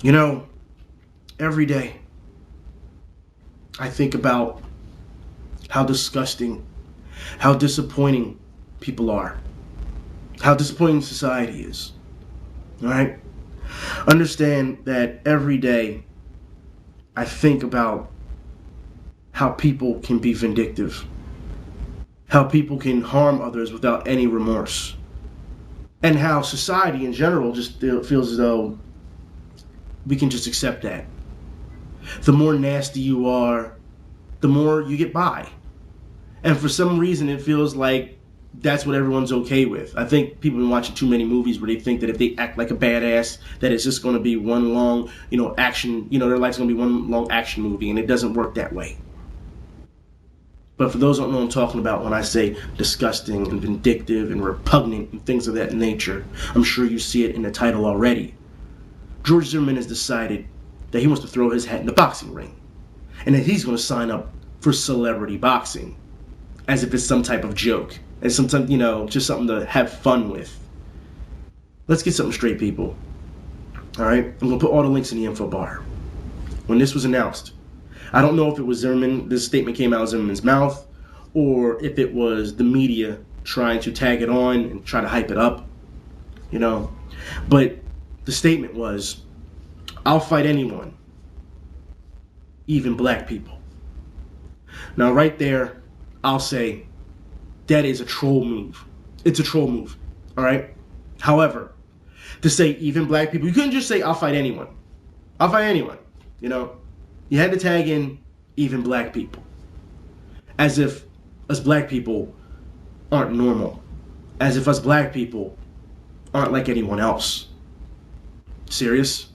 You know, every day I think about how disgusting, how disappointing people are, how disappointing society is. All right? Understand that every day I think about how people can be vindictive, how people can harm others without any remorse, and how society in general just feels as though we can just accept that. The more nasty you are, the more you get by. And for some reason, it feels like that's what everyone's okay with. I think people have been watching too many movies where they think that if they act like a badass, that it's just going to be one long, action, their life's going to be one long action movie, and it doesn't work that way. But for those who don't know what I'm talking about when I say disgusting and vindictive and repugnant and things of that nature, I'm sure you see it in the title already. George Zimmerman has decided that he wants to throw his hat in the boxing ring, and that he's going to sign up for celebrity boxing, as if it's some type of joke, and sometimes, just something to have fun with. Let's get something straight, people. All right, I'm going to put all the links in the info bar. When this was announced, I don't know if it was Zimmerman, this statement came out of Zimmerman's mouth, or if it was the media trying to tag it on and try to hype it up, But the statement was, I'll fight anyone, even black people. Now, right there, I'll say that is a troll move. It's a troll move, all right? However, to say even black people, you couldn't just say, I'll fight anyone. I'll fight anyone, You had to tag in even black people. As if us black people aren't normal. As if us black people aren't like anyone else. Serious?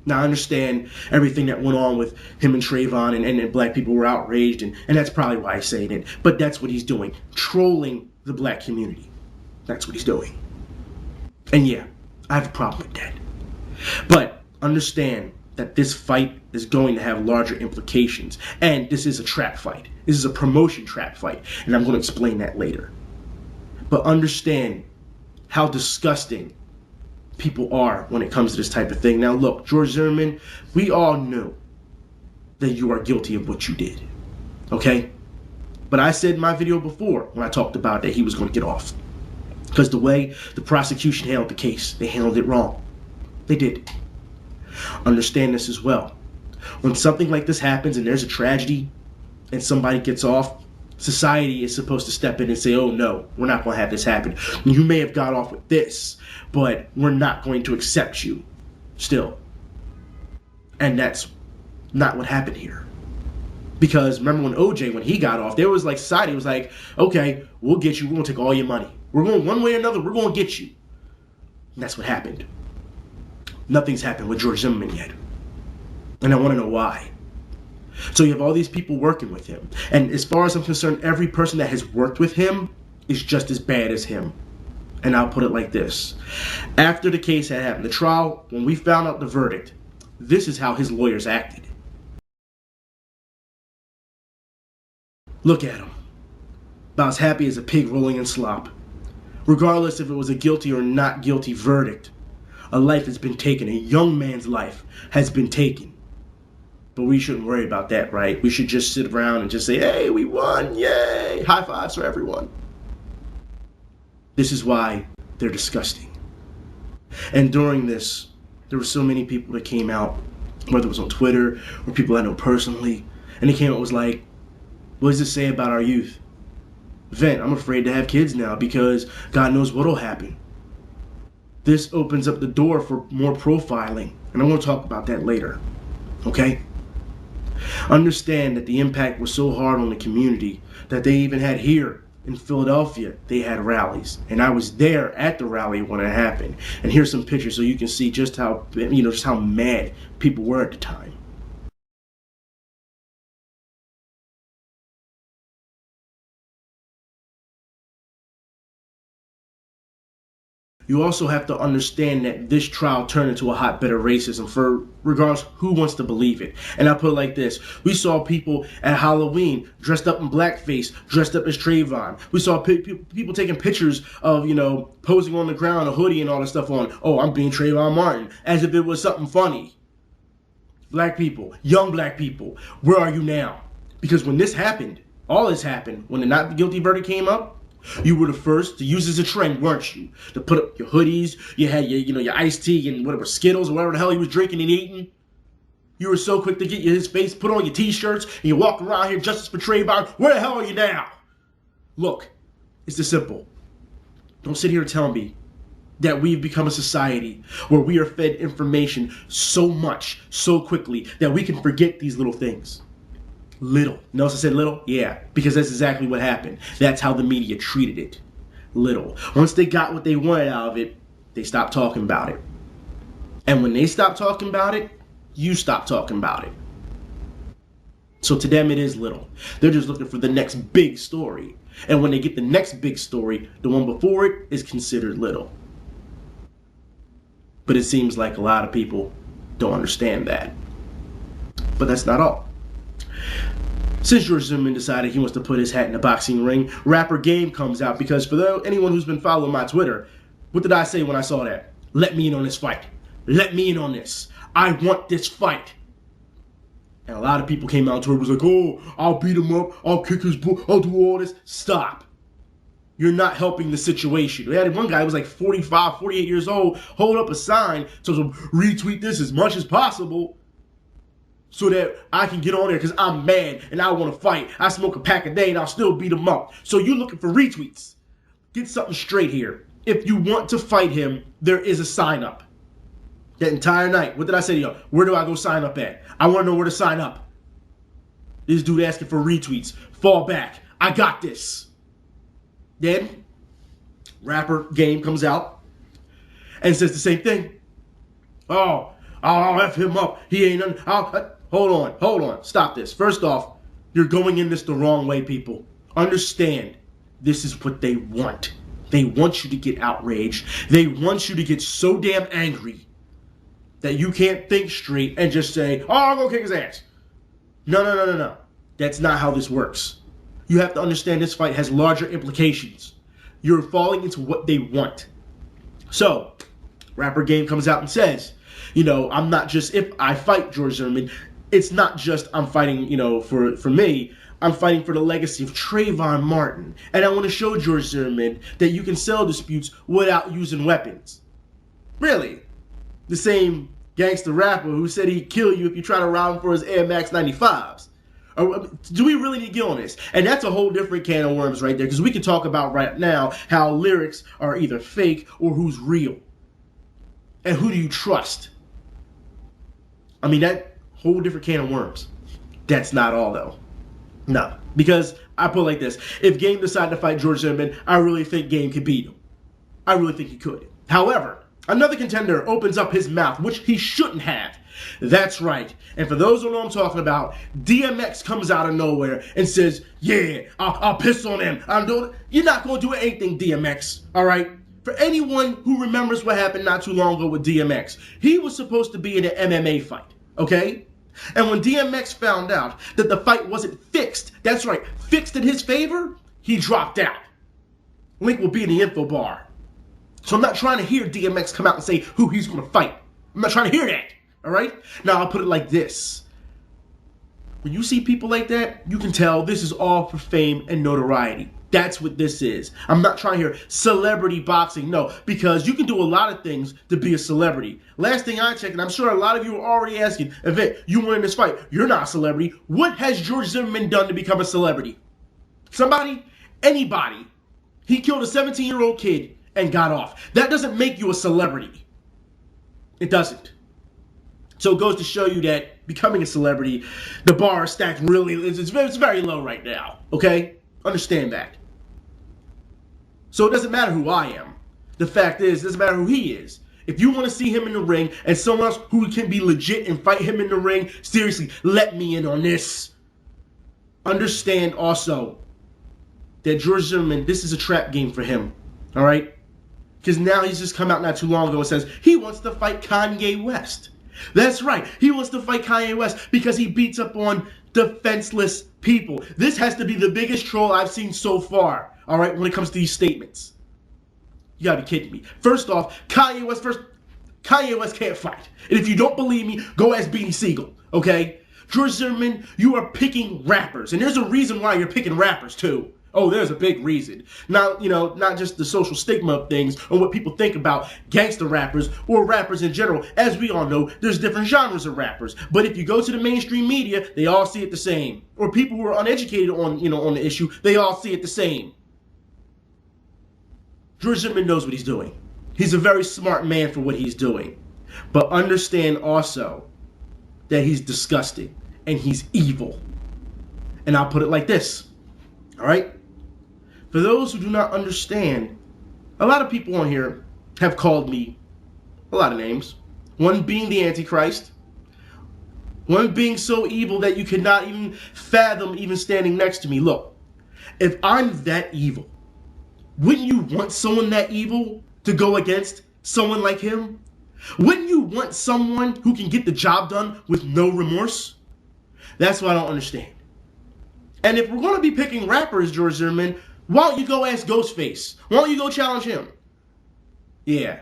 Now, I understand everything that went on with him and Trayvon, and black people were outraged, and that's probably why he's saying it. But that's what he's doing. Trolling the black community. That's what he's doing. And yeah, I have a problem with that. But understand that this fight is going to have larger implications. And this is a trap fight. This is a promotion trap fight. And I'm going to explain that later. But understand how disgusting people are when it comes to this type of thing. Now look, George Zimmerman, we all know that you are guilty of what you did. Okay? But I said in my video before, when I talked about that he was going to get off. Because the way the prosecution handled the case, they handled it wrong. They did. Understand this as well. When something like this happens and there's a tragedy and somebody gets off, society is supposed to step in and say, oh no, we're not going to have this happen. You may have got off with this, but we're not going to accept you still. And that's not what happened here. Because remember when OJ, when he got off, there was like society was like, okay, we'll get you. We're going to take all your money. We're going one way or another. We're going to get you. And that's what happened. Nothing's happened with George Zimmerman yet. And I want to know why. So you have all these people working with him. And as far as I'm concerned, every person that has worked with him is just as bad as him. And I'll put it like this. After the case had happened, the trial, when we found out the verdict, this is how his lawyers acted. Look at him. About as happy as a pig rolling in slop. Regardless if it was a guilty or not guilty verdict, a life has been taken. A young man's life has been taken. But we shouldn't worry about that, right? We should just sit around and just say, hey, we won, yay! High fives for everyone. This is why they're disgusting. And during this, there were so many people that came out, whether it was on Twitter or people I know personally, and they came out and was like, what does this say about our youth? Vent, I'm afraid to have kids now because God knows what'll happen. This opens up the door for more profiling, and I want to talk about that later, okay? Understand that the impact was so hard on the community that they even had here in Philadelphia, they had rallies. And I was there at the rally when it happened. And here's some pictures so you can see just how, just how mad people were at the time. you also have to understand that this trial turned into a hotbed of racism for regardless who wants to believe it. And I put it like this. We saw people at Halloween dressed up in blackface, dressed up as Trayvon. We saw people taking pictures of, posing on the ground, a hoodie and all this stuff on. Oh, I'm being Trayvon Martin, as if it was something funny. Black people, young black people, where are you now? Because when this happened, all this happened, when the not guilty verdict came up, you were the first to use as a trend, weren't you? To put up your hoodies, you had your iced tea and whatever, Skittles or whatever the hell he was drinking and eating. You were so quick to get his face, put on your t-shirts, and you walk around here, justice for Trayvon. Where the hell are you now? Look, it's this simple. Don't sit here and tell me that we've become a society where we are fed information so much, so quickly, that we can forget these little things. Little. Notice I said little? Yeah, because that's exactly what happened. That's how the media treated it. Little. Once they got what they wanted out of it, they stopped talking about it. And when they stopped talking about it, you stopped talking about it. So to them, it is little. They're just looking for the next big story. And when they get the next big story, the one before it is considered little. But it seems like a lot of people don't understand that. But that's not all. Since George Zimmerman decided he wants to put his hat in the boxing ring, rapper Game comes out because for anyone who's been following my Twitter, what did I say when I saw that? Let me in on this fight. Let me in on this. I want this fight. And a lot of people came out to it, was like, oh, I'll beat him up, I'll kick his butt, I'll do all this. Stop. You're not helping the situation. We had one guy who was like 45, 48 years old, hold up a sign, so retweet this as much as possible so that I can get on there because I'm mad and I want to fight. I smoke a pack a day and I'll still beat him up. So you're looking for retweets. Get something straight here. If you want to fight him, there is a sign up. That entire night, what did I say to y'all? Where do I go sign up at? I want to know where to sign up. This dude asking for retweets. Fall back. I got this. Then, rapper Game comes out and says the same thing. Oh, I'll F him up. He ain't nothing. Hold on. Stop this. First off, you're going in this the wrong way, people. Understand, this is what they want. They want you to get outraged. They want you to get so damn angry that you can't think straight and just say, oh, I'm going to kick his ass. No. That's not how this works. You have to understand this fight has larger implications. You're falling into what they want. So, rapper Game comes out and says, I'm not just, if I fight George Zimmerman, it's not just I'm fighting, for me. I'm fighting for the legacy of Trayvon Martin. And I want to show George Zimmerman that you can settle disputes without using weapons. Really? The same gangster rapper who said he'd kill you if you try to rob him for his Air Max 95s. Do we really need to get on this? And that's a whole different can of worms right there, because we can talk about right now how lyrics are either fake or who's real. And who do you trust? I mean, that whole different can of worms. That's not all, though. No. Because I put it like this. If Game decided to fight George Zimmerman, I really think Game could beat him. I really think he could. However, another contender opens up his mouth, which he shouldn't have. That's right. And for those who know what I'm talking about, DMX comes out of nowhere and says, yeah, I'll piss on him. You're not going to do anything, DMX. All right? For anyone who remembers what happened not too long ago with DMX, he was supposed to be in an MMA fight. Okay? And when DMX found out that the fight wasn't fixed, that's right, fixed in his favor, he dropped out. Link will be in the info bar. So I'm not trying to hear DMX come out and say who he's going to fight. I'm not trying to hear that. All right? Now, I'll put it like this. When you see people like that, you can tell this is all for fame and notoriety. That's what this is. I'm not trying to hear celebrity boxing. No, because you can do a lot of things to be a celebrity. Last thing I checked, and I'm sure a lot of you are already asking, Yvette, you won in this fight. You're not a celebrity. What has George Zimmerman done to become a celebrity? Somebody? Anybody. He killed a 17-year-old kid and got off. That doesn't make you a celebrity. It doesn't. So it goes to show you that becoming a celebrity, the bar is stacked really, it's very low right now, okay? Understand that. So it doesn't matter who I am. The fact is, it doesn't matter who he is. If you want to see him in the ring and someone else who can be legit and fight him in the ring, seriously, let me in on this. Understand also that George Zimmerman, this is a trap game for him, all right? Because now he's just come out not too long ago and says he wants to fight Kanye West. That's right. He wants to fight Kanye West because he beats up on defenseless people. This has to be the biggest troll I've seen so far, all right, when it comes to these statements. You gotta be kidding me. First off, Kanye West can't fight. And if you don't believe me, go ask Beanie Siegel, okay? George Zimmerman, you are picking rappers. And there's a reason why you're picking rappers, too. Oh, there's a big reason. Now, not just the social stigma of things or what people think about gangster rappers or rappers in general. As we all know, there's different genres of rappers. But if you go to the mainstream media, they all see it the same. Or people who are uneducated on the issue, they all see it the same. George Zimmerman knows what he's doing. He's a very smart man for what he's doing. But understand also that he's disgusting and he's evil. And I'll put it like this, all right? For those who do not understand, a lot of people on here have called me a lot of names. One being the Antichrist. One being so evil that you cannot even fathom even standing next to me. Look, if I'm that evil, wouldn't you want someone that evil to go against someone like him? Wouldn't you want someone who can get the job done with no remorse? That's what I don't understand. And if we're going to be picking rappers, George Zimmerman, why don't you go ask Ghostface? Why don't you go challenge him? Yeah,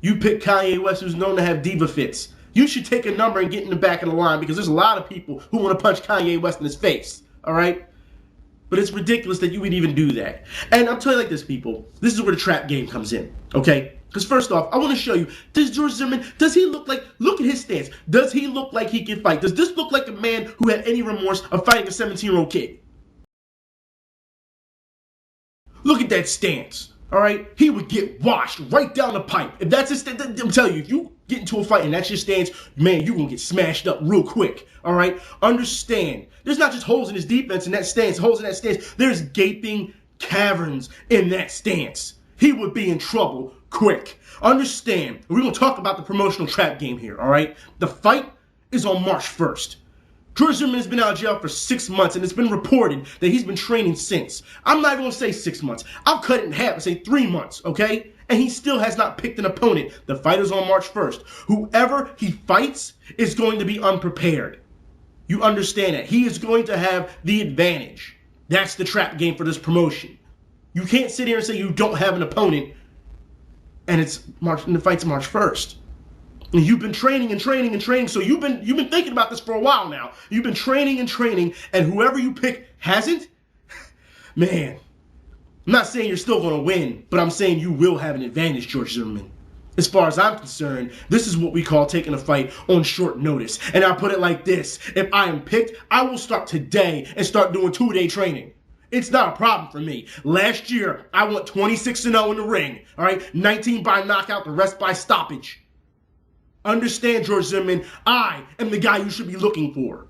you pick Kanye West, who's known to have diva fits. You should take a number and get in the back of the line because there's a lot of people who want to punch Kanye West in his face, all right? But it's ridiculous that you would even do that. And I'll tell you like this, people. This is where the trap game comes in, okay? Because first off, I want to show you, does George Zimmerman, does he look like, look at his stance. Does he look like he can fight? Does this look like a man who had any remorse of fighting a 17-year-old kid? Look at that stance, all right? He would get washed right down the pipe. If that's his stance, I'm telling you, if you get into a fight and that's your stance, man, you're going to get smashed up real quick, all right? Understand, there's not just holes in his defense in that stance, holes in that stance. There's gaping caverns in that stance. He would be in trouble quick. Understand, we're going to talk about the promotional trap game here, all right? The fight is on March 1st. George Zimmerman has been out of jail for 6 months, and it's been reported that he's been training since. I'm not even going to say 6 months. I'll cut it in half and say 3 months, okay? And he still has not picked an opponent. The fight is on March 1st. Whoever he fights is going to be unprepared. You understand that. He is going to have the advantage. That's the trap game for this promotion. You can't sit here and say you don't have an opponent, and the fight's March 1st. And you've been training and training and training, so you've been thinking about this for a while now. You've been training and training, and whoever you pick hasn't? Man, I'm not saying you're still going to win, but I'm saying you will have an advantage, George Zimmerman. As far as I'm concerned, this is what we call taking a fight on short notice. And I'll put it like this. If I am picked, I will start today and start doing 2-day training. It's not a problem for me. Last year, I went 26-0 in the ring, all right? 19 by knockout, the rest by stoppage. Understand, George Zimmerman, I am the guy you should be looking for.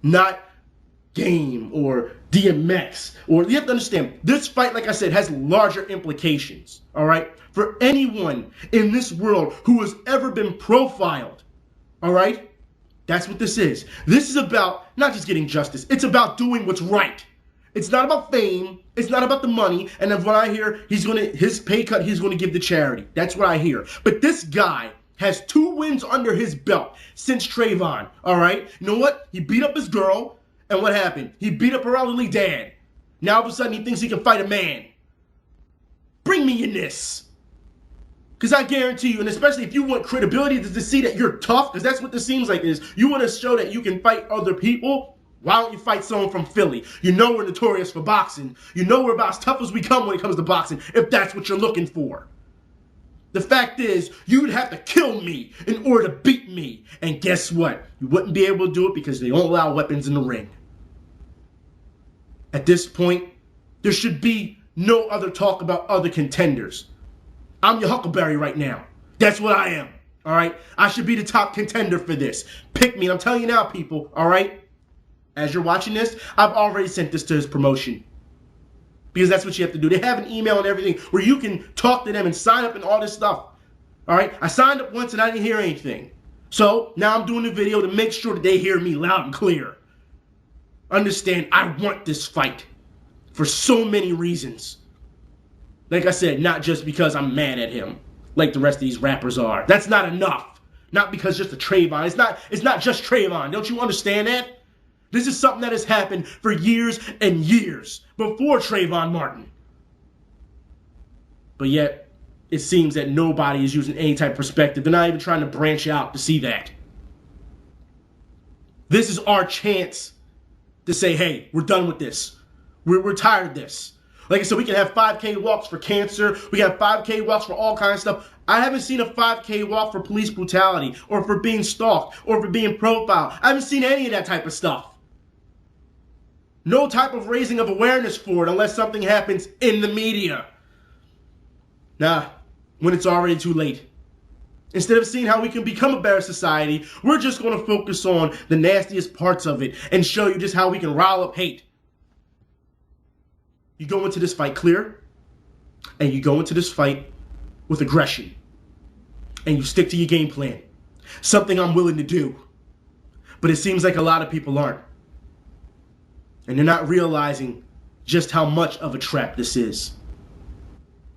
Not Game or DMX. Or you have to understand, this fight, like I said, has larger implications, all right? For anyone in this world who has ever been profiled, all right? That's what this is. This is about not just getting justice. It's about doing what's right. It's not about fame. It's not about the money. And then what I hear, his pay cut, he's going to give to charity. That's what I hear. But this guy has 2 wins under his belt since Trayvon, all right? You know what? He beat up his girl, and what happened? He beat up her elderly dad. Now all of a sudden he thinks he can fight a man. Bring me in this. Because I guarantee you, and especially if you want credibility to see that you're tough, because that's what this seems like is, you want to show that you can fight other people, why don't you fight someone from Philly? You know we're notorious for boxing. You know we're about as tough as we come when it comes to boxing, if that's what you're looking for. The fact is, you'd have to kill me in order to beat me. And guess what? You wouldn't be able to do it because they don't allow weapons in the ring. At this point, there should be no other talk about other contenders. I'm your Huckleberry right now. That's what I am, all right? I should be the top contender for this. Pick me, and I'm telling you now, people, all right? As you're watching this, I've already sent this to his promotion. Because that's what you have to do. They have an email and everything where you can talk to them and sign up and all this stuff. All right? I signed up once and I didn't hear anything. So now I'm doing the video to make sure that they hear me loud and clear. Understand, I want this fight for so many reasons. Like I said, not just because I'm mad at him, like the rest of these rappers are. That's not enough. Not because just a Trayvon. It's not just Trayvon. Don't you understand that? This is something that has happened for years and years before Trayvon Martin. But yet, it seems that nobody is using any type of perspective. They're not even trying to branch out to see that. This is our chance to say, hey, we're done with this. We're tired of this. Like I said, we can have 5K walks for cancer. We can have 5K walks for all kinds of stuff. I haven't seen a 5K walk for police brutality or for being stalked or for being profiled. I haven't seen any of that type of stuff. No type of raising of awareness for it unless something happens in the media. Nah, when it's already too late. Instead of seeing how we can become a better society, we're just going to focus on the nastiest parts of it and show you just how we can rile up hate. You go into this fight clear, and you go into this fight with aggression, and you stick to your game plan. Something I'm willing to do. But it seems like a lot of people aren't. And they're not realizing just how much of a trap this is.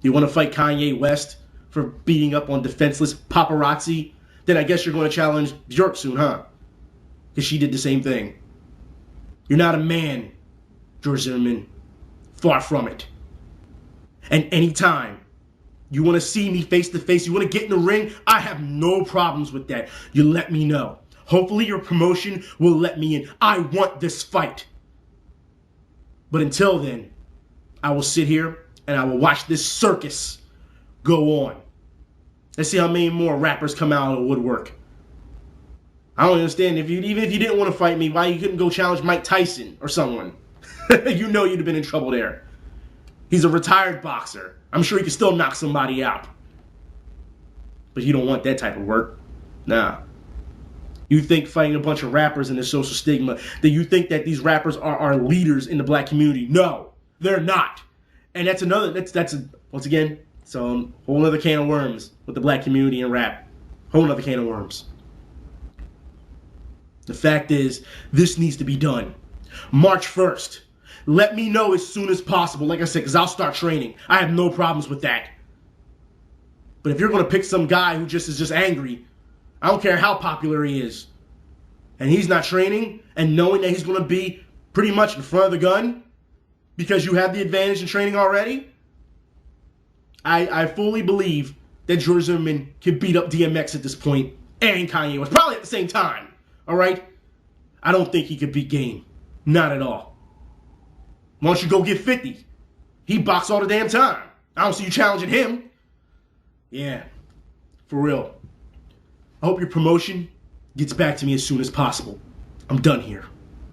You want to fight Kanye West for beating up on defenseless paparazzi? Then I guess you're going to challenge Bjork soon, huh? Because she did the same thing. You're not a man, George Zimmerman. Far from it. And anytime you want to see me face to face, you want to get in the ring, I have no problems with that. You let me know. Hopefully your promotion will let me in. I want this fight. But until then, I will sit here and I will watch this circus go on. Let's see how many more rappers come out of the woodwork. I don't understand. Even if you didn't want to fight me, why you couldn't go challenge Mike Tyson or someone? You know you'd have been in trouble there. He's a retired boxer. I'm sure he could still knock somebody out. But you don't want that type of work. Nah. You think fighting a bunch of rappers in the social stigma, that you think that these rappers are leaders in the black community. No, they're not. And that's once again, so whole other can of worms with the black community and rap. Whole other can of worms. The fact is, this needs to be done. March 1st. Let me know as soon as possible, like I said, because I'll start training. I have no problems with that. But if you're going to pick some guy who is just angry, I don't care how popular he is, and he's not training, and knowing that he's going to be pretty much in front of the gun because you have the advantage in training already, I fully believe that George Zimmerman can beat up DMX at this point and Kanye West, probably at the same time, all right? I don't think he could beat Game. Not at all. Why don't you go get 50? He boxed all the damn time. I don't see you challenging him. Yeah, for real. I hope your promotion gets back to me as soon as possible. I'm done here.